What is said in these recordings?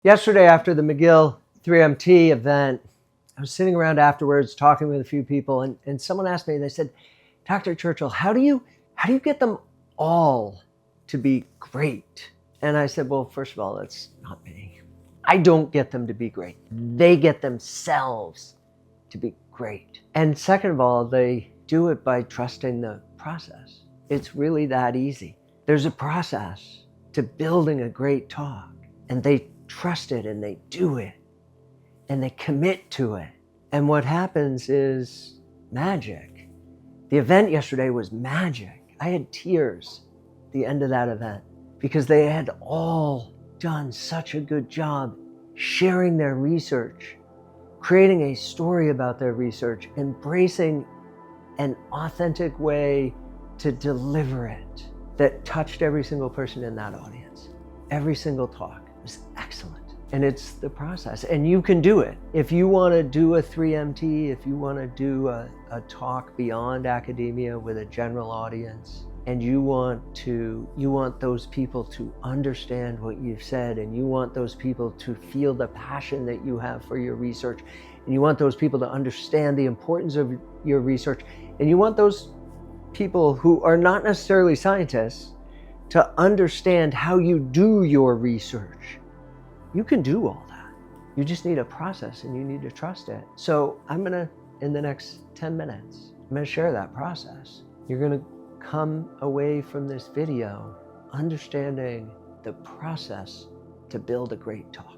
Yesterday after the McGill 3MT event, I was sitting around afterwards talking with a few people, and someone asked me, they said, Dr. Churchill, how do you get them all to be great? And I said, well, first of all, that's not me. I don't get them to be great. They get themselves to be great. And second of all, they do it by trusting the process. It's really that easy. There's a process to building a great talk, and they trust it and they do it and they commit to it. And what happens is magic. The event yesterday was magic. I had tears at the end of that event because they had all done such a good job sharing their research, creating a story about their research, embracing an authentic way to deliver it that touched every single person in that audience. Every single talk was excellent. And it's the process. And you can do it. If you want to do a 3MT, if you want to do a talk beyond academia with a general audience, and you want those people to understand what you've said, and you want those people to feel the passion that you have for your research, and you want those people to understand the importance of your research, and you want those people who are not necessarily scientists to understand how you do your research. You can do all that. You just need a process and you need to trust it. So I'm gonna, in the next 10 minutes, I'm gonna share that process. You're gonna come away from this video understanding the process to build a great talk.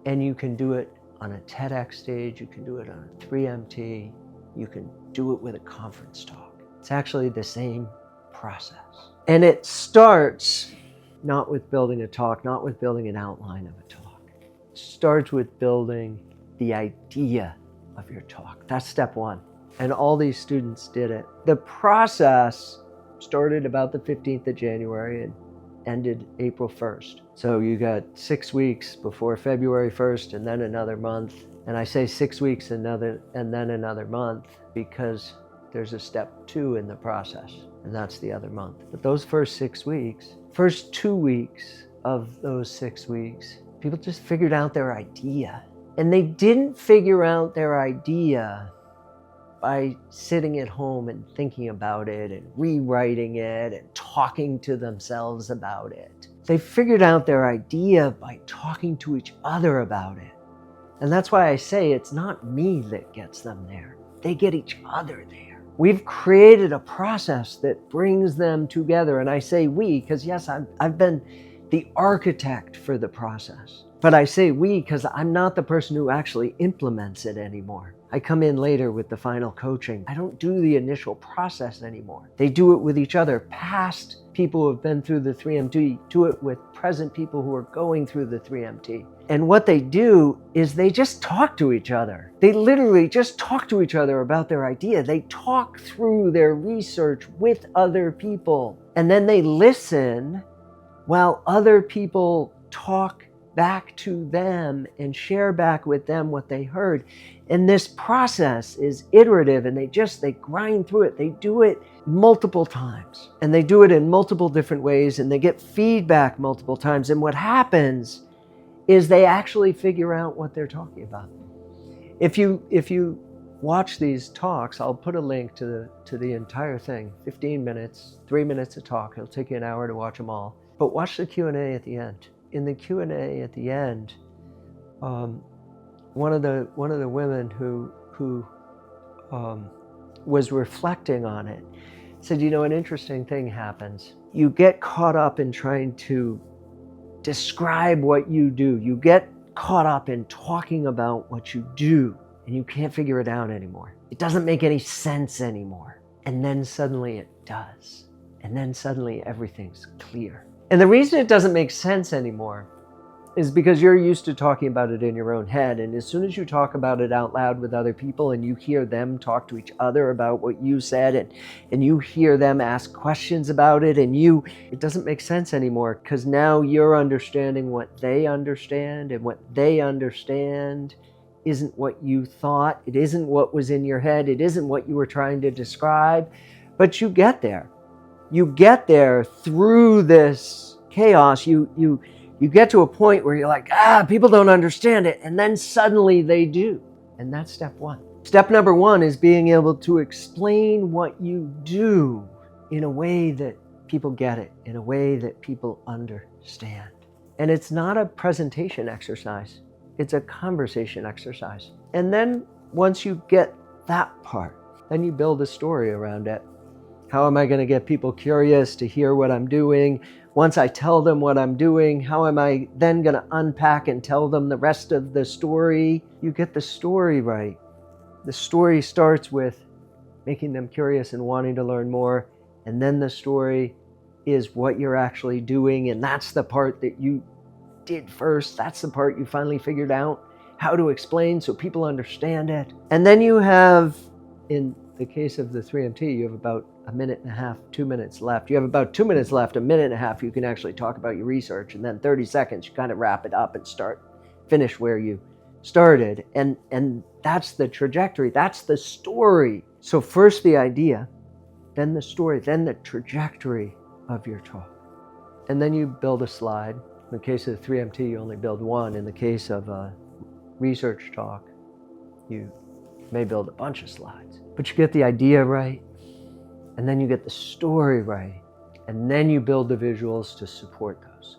And you can do it on a TEDx stage, you can do it on a 3MT, you can do it with a conference talk. It's actually the same process. And it starts not with building a talk, not with building an outline of a talk. It starts with building the idea of your talk. That's step one. And all these students did it. The process started about the 15th of January and ended April 1st. So you got 6 weeks before February 1st and then another month. And I say 6 weeks and then another month because there's a step 2 in the process, and that's the other month. But those first 6 weeks, first 2 weeks of those 6 weeks, people just figured out their idea. And they didn't figure out their idea by sitting at home and thinking about it and rewriting it and talking to themselves about it. They figured out their idea by talking to each other about it. And that's why I say it's not me that gets them there. They get each other there. We've created a process that brings them together. And I say we, because yes, I've been the architect for the process. But I say we because I'm not the person who actually implements it anymore. I come in later with the final coaching. I don't do the initial process anymore. They do it with each other. Past people who have been through the 3MT do it with present people who are going through the 3MT. And what they do is they just talk to each other. They literally just talk to each other about their idea. They talk through their research with other people. And then they listen while other people talk back to them and share back with them what they heard. And this process is iterative, and they grind through it. They do it multiple times, and they do it in multiple different ways, and they get feedback multiple times. And what happens is they actually figure out what they're talking about. If you watch these talks, I'll put a link to the entire thing, 15 minutes, 3 minutes a talk. It'll take you an hour to watch them all. But watch the Q&A at the end. In the Q&A at the end, one of the women who was reflecting on it said, an interesting thing happens. You get caught up in trying to describe what you do. You get caught up in talking about what you do, and you can't figure it out anymore. It doesn't make any sense anymore. And then suddenly it does. And then suddenly everything's clear. And the reason it doesn't make sense anymore is because you're used to talking about it in your own head. And as soon as you talk about it out loud with other people and you hear them talk to each other about what you said, and you hear them ask questions about it, it doesn't make sense anymore because now you're understanding what they understand, and what they understand isn't what you thought. It isn't what was in your head. It isn't what you were trying to describe, but you get there. You get there through this chaos. You You get to a point where you're like, people don't understand it. And then suddenly they do. And that's step one. Step number one is being able to explain what you do in a way that people get it, in a way that people understand. And it's not a presentation exercise. It's a conversation exercise. And then once you get that part, then you build a story around it. How am I going to get people curious to hear what I'm doing? Once I tell them what I'm doing, how am I then going to unpack and tell them the rest of the story? You get the story right. The story starts with making them curious and wanting to learn more. And then the story is what you're actually doing. And that's the part that you did first. That's the part you finally figured out how to explain so people understand it. And then you have, in the case of the 3MT, you have about a minute and a half, 2 minutes left. You have about 2 minutes left, a minute and a half, you can actually talk about your research. And then 30 seconds, you kind of wrap it up and finish where you started. And that's the trajectory. That's the story. So first the idea, then the story, then the trajectory of your talk. And then you build a slide. In the case of the 3MT, you only build one. In the case of a research talk, you may build a bunch of slides. But you get the idea right, and then you get the story right, and then you build the visuals to support those.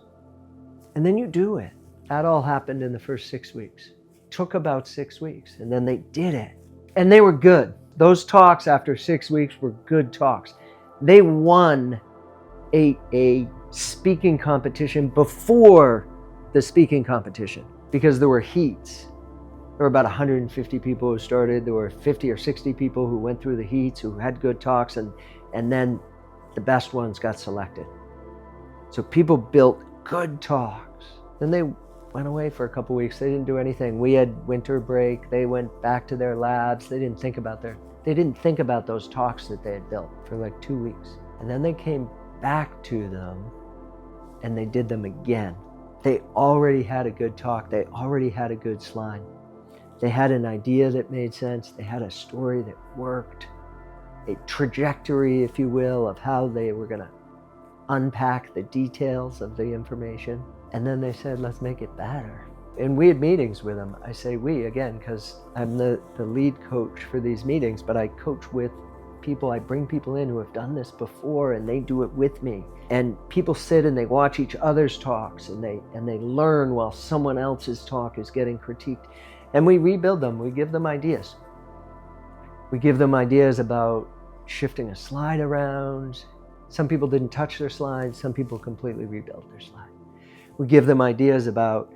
And then you do it. That all happened in the first 6 weeks. It took about 6 weeks, and then they did it. And they were good. Those talks after 6 weeks were good talks. They won a speaking competition before the speaking competition because there were heats. There were about 150 people who started. There were 50 or 60 people who went through the heats who had good talks, and then the best ones got selected. So people built good talks. Then they went away for a couple weeks. They didn't do anything. We had winter break. They went back to their labs. They didn't think about those talks that they had built for like 2 weeks. And then they came back to them and they did them again. They already had a good talk. They already had a good slide. They had an idea that made sense. They had a story that worked, a trajectory, if you will, of how they were going to unpack the details of the information. And then they said, let's make it better. And we had meetings with them. I say we, again, because I'm the lead coach for these meetings, but I coach with people. I bring people in who have done this before, and they do it with me. And people sit and they watch each other's talks, and they learn while someone else's talk is getting critiqued. And we rebuild them. We give them ideas. We give them ideas about shifting a slide around. Some people didn't touch their slides. Some people completely rebuilt their slide. We give them ideas about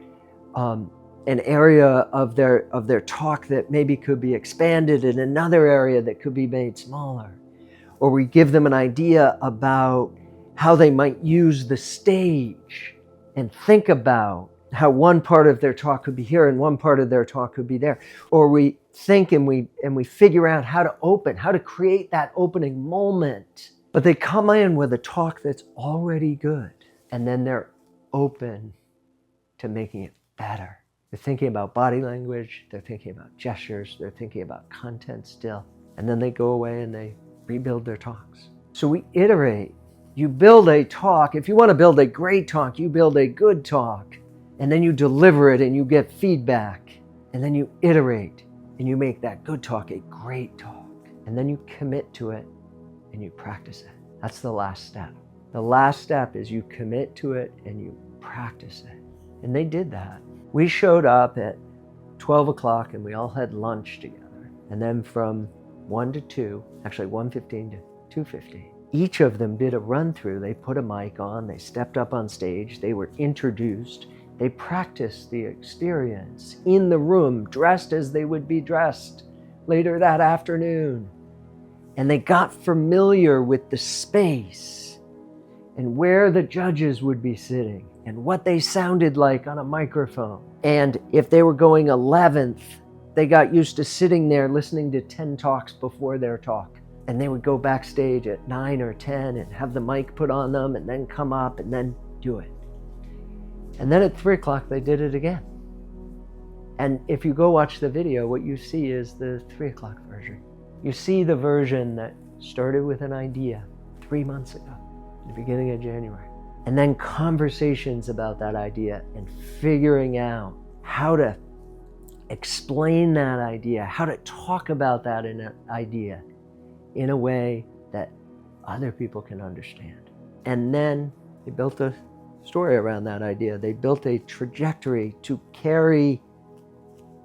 an area of their talk that maybe could be expanded in another area that could be made smaller. Or we give them an idea about how they might use the stage and think about how one part of their talk could be here and one part of their talk could be there. Or we think and we figure out how to create that opening moment. But they come in with a talk that's already good, and then they're open to making it better. They're thinking about body language, they're thinking about gestures, they're thinking about content still. And then they go away and they rebuild their talks. So we iterate. You build a talk. If you want to build a great talk, you build a good talk. And then you deliver it and you get feedback. And then you iterate and you make that good talk a great talk. And then you commit to it and you practice it. That's the last step. The last step is you commit to it and you practice it. And they did that. We showed up at 12 o'clock and we all had lunch together. And then from 1 to 2, actually 1:15 to 2:15, each of them did a run through. They put a mic on, they stepped up on stage, they were introduced, they practiced the experience in the room, dressed as they would be dressed later that afternoon. And they got familiar with the space and where the judges would be sitting and what they sounded like on a microphone. And if they were going 11th, they got used to sitting there listening to 10 talks before their talk. And they would go backstage at 9 or 10 and have the mic put on them and then come up and then do it. And then at 3 o'clock, they did it again. And if you go watch the video, what you see is the 3 o'clock version. You see the version that started with an idea 3 months ago, at the beginning of January. and then conversations about that idea and figuring out how to explain that idea, how to talk about that idea in a way that other people can understand. And then they built a story around that idea. They built a trajectory to carry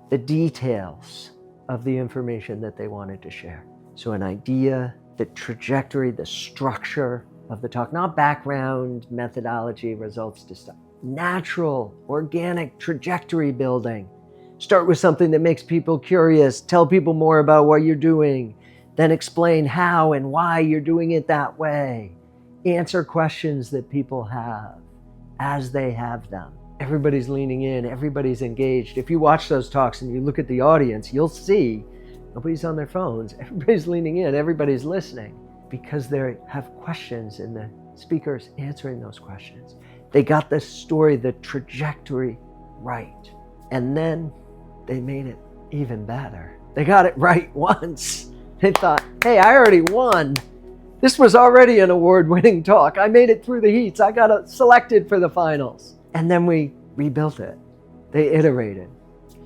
the details of the information that they wanted to share. So an idea, the trajectory, the structure of the talk, not background, methodology, results to stuff. Natural, organic trajectory building. Start with something that makes people curious, tell people more about what you're doing, then explain how and why you're doing it that way. Answer questions that people have as they have them. Everybody's leaning in, everybody's engaged. If you watch those talks and you look at the audience, you'll see nobody's on their phones, everybody's leaning in, everybody's listening, because they have questions and the speaker's answering those questions. They got the story, the trajectory right. And then they made it even better. They got it right once. They thought, hey, I already won. This was already an award-winning talk. I made it through the heats. I got selected for the finals. And then we rebuilt it. They iterated.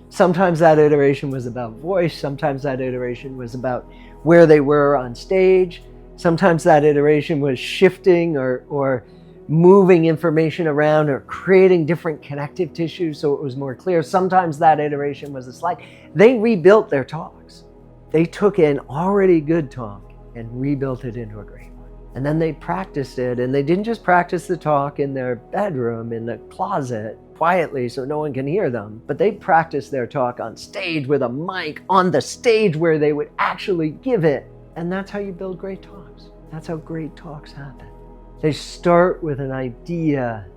Sometimes that iteration was about voice. Sometimes that iteration was about where they were on stage. Sometimes that iteration was shifting or moving information around or creating different connective tissues so it was more clear. Sometimes that iteration was a slide. They rebuilt their talks. They took an already good talk and rebuilt it into a great one. And then they practiced it, and they didn't just practice the talk in their bedroom, in the closet, quietly so no one can hear them, but they practiced their talk on stage with a mic on the stage where they would actually give it. And that's how you build great talks. That's how great talks happen. They start with an idea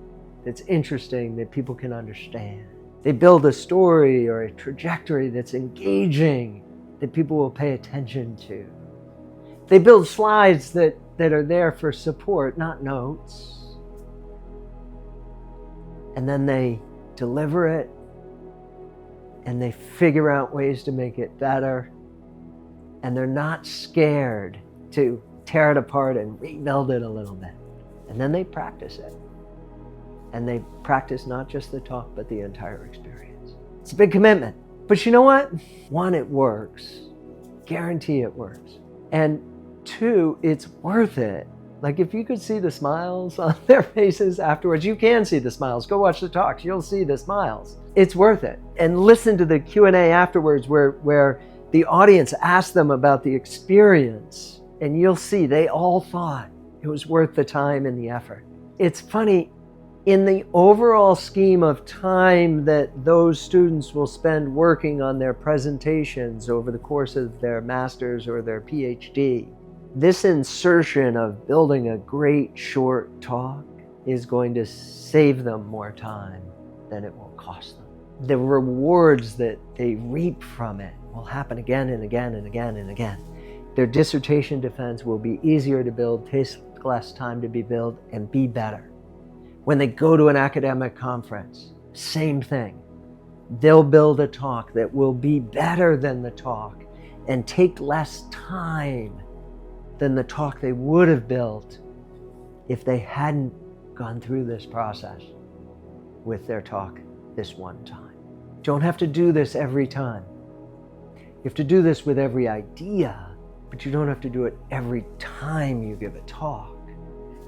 that's interesting, that people can understand. They build a story or a trajectory that's engaging, that people will pay attention to. They build slides that are there for support, not notes. And then they deliver it, and they figure out ways to make it better. And they're not scared to tear it apart and rebuild it a little bit. And then they practice it. And they practice not just the talk, but the entire experience. It's a big commitment. But you know what? One, it works. Guarantee it works. And two, it's worth it. Like if you could see the smiles on their faces afterwards, you can see the smiles. Go watch the talks, you'll see the smiles. It's worth it. And listen to the Q&A afterwards where the audience asked them about the experience, and you'll see they all thought it was worth the time and the effort. It's funny, in the overall scheme of time that those students will spend working on their presentations over the course of their master's or their PhD, this insertion of building a great short talk is going to save them more time than it will cost them. The rewards that they reap from it will happen again and again and again and again. Their dissertation defense will be easier to build, take less time to be built, and be better. When they go to an academic conference, same thing. They'll build a talk that will be better than the talk and take less time than the talk they would have built if they hadn't gone through this process with their talk this one time. Don't have to do this every time. You have to do this with every idea, but you don't have to do it every time you give a talk.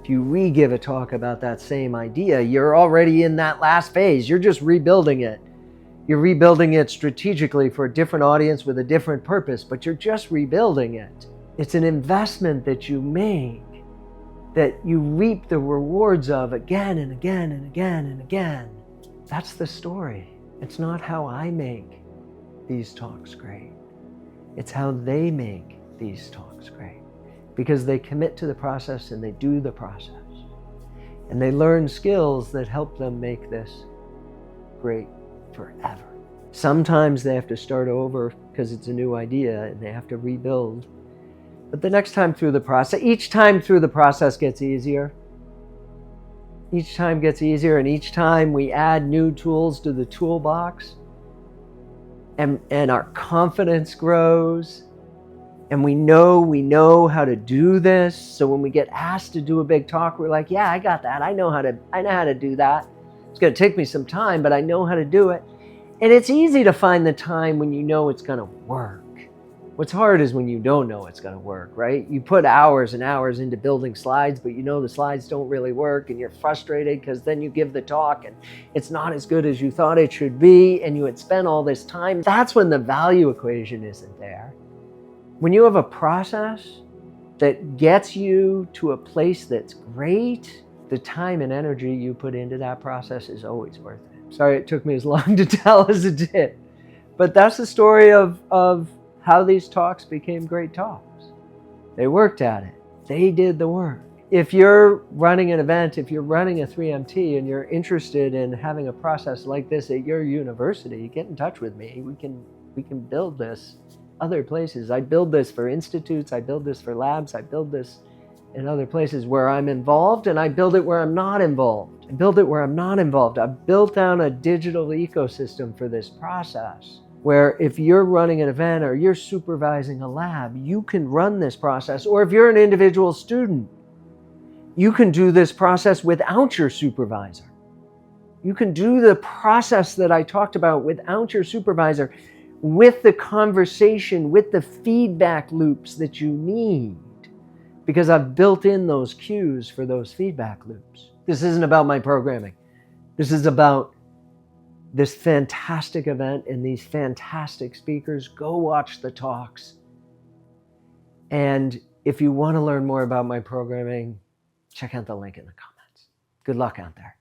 If you re-give a talk about that same idea, you're already in that last phase. You're just rebuilding it. You're rebuilding it strategically for a different audience with a different purpose, but you're just rebuilding it. It's an investment that you make, that you reap the rewards of again and again and again and again. That's the story. It's not how I make these talks great. It's how they make these talks great. Because they commit to the process and they do the process. And they learn skills that help them make this great forever. Sometimes they have to start over because it's a new idea and they have to rebuild. But the next time through the process, each time through the process gets easier. Each time gets easier, and each time we add new tools to the toolbox, and our confidence grows, And we know how to do this. So when we get asked to do a big talk, we're like, yeah, I got that. I know how to do that. It's going to take me some time, but I know how to do it. And it's easy to find the time when you know it's going to work. What's hard is when you don't know it's going to work, right? You put hours and hours into building slides, but you know the slides don't really work, and you're frustrated because then you give the talk and it's not as good as you thought it should be, and you had spent all this time. That's when the value equation isn't there. When you have a process that gets you to a place that's great, the time and energy you put into that process is always worth it. Sorry it took me as long to tell as it did, but that's the story of how these talks became great talks. They worked at it. They did the work. If you're running an event, if you're running a 3MT and you're interested in having a process like this at your university, get in touch with me. We can build this other places. I build this for institutes, I build this for labs, I build this in other places where I'm involved, and I build it where I'm not involved. I build it where I'm not involved. I've built down a digital ecosystem for this process, where if you're running an event or you're supervising a lab, you can run this process. Or if you're an individual student, you can do this process without your supervisor. You can do the process that I talked about without your supervisor, with the conversation, with the feedback loops that you need, because I've built in those cues for those feedback loops. This isn't about my programming. This is about this fantastic event and these fantastic speakers. Go watch the talks. And if you want to learn more about my programming, check out the link in the comments. Good luck out there.